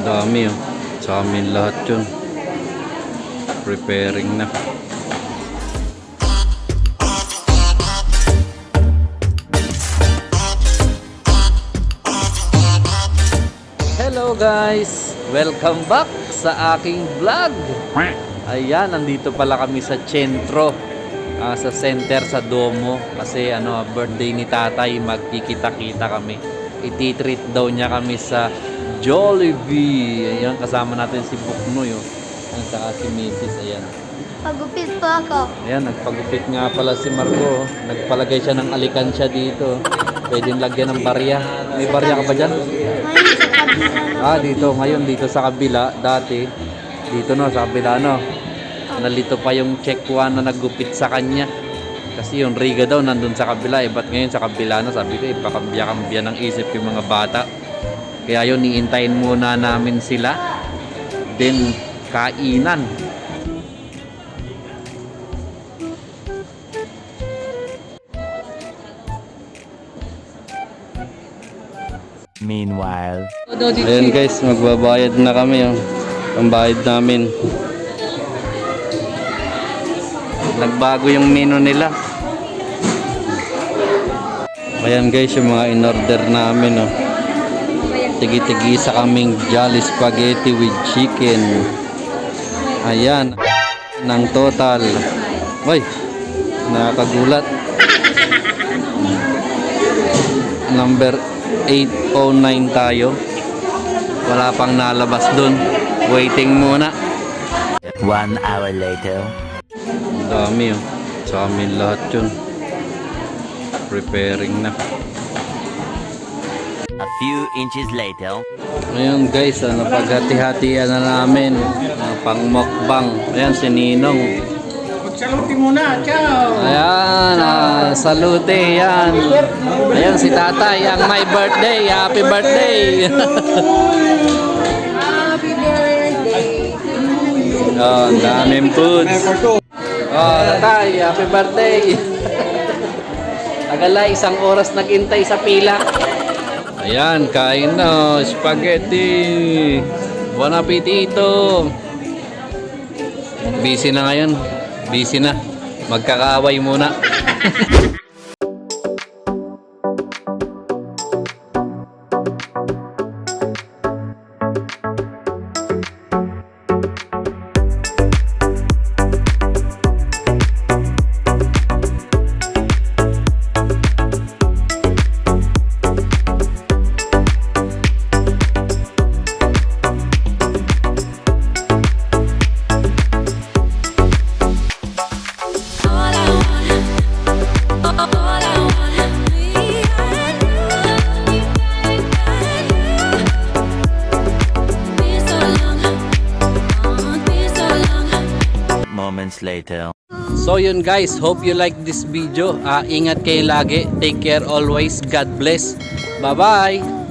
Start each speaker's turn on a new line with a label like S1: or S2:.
S1: Dami oh. Sa amin lahat yun. Preparing na. Hello guys! Welcome back sa aking vlog. Ayan, nandito pala kami sa sentro, sa center sa Domo. Kasi birthday ni tatay, magkikita-kita kami. Ititreat daw niya kami sa Jollibee. Ayan, kasama natin si Buknoy at saka si Mrs. Ayan.
S2: Pagupit pa ako.
S1: Ayan, nagpagupit nga pala si Marco. Nagpalagay siya ng alikansya dito. Pwedeng lagyan ng barya. May barya ka ba dyan? Dito. Ngayon dito sa kabila. Dati, dito sa kabila nalito pa yung check 1 na naggupit sa kanya. Kasi yung Riga daw nandun sa kabila. Ba't ngayon sa kabila sabi ko, ipakambya-kambya ng isip yung mga bata. Kaya yun, iintayin muna namin sila. Then, kainan.
S3: Meanwhile,
S1: ayan guys, magbabayad na kami ang bayad namin. Nagbago yung menu nila. Ayan guys, yung mga in-order namin tigi-tigi sa kaming Jolly Spaghetti with chicken. Ayan, ng total. Uy, nakakagulat. Number 809 tayo. Wala pang nalabas dun. Waiting muna.
S3: 1 hour later.
S1: Ang dami sa amin lahat yun. Preparing na.
S3: A few inches later.
S1: Ayan guys, paghati-hatian na namin. Pang mukbang. Ayan si Ninong.
S4: Magsaluti muna, ciao!
S1: Ayan, salute yan. Ayan si tatay, ang my birthday. Happy birthday!
S2: Happy birthday!
S1: Ang daming foods. Tatay, happy birthday! Tagala, 1 oras naghintay sa pila. Ayan, kain na. Spaghetti. Buon appetito. Busy na ngayon. Busy na. Magkakaaway muna.
S3: Moments later.
S1: So yun guys, hope you like this video. Ingat kayo lagi. Take care always. God bless. Bye-bye.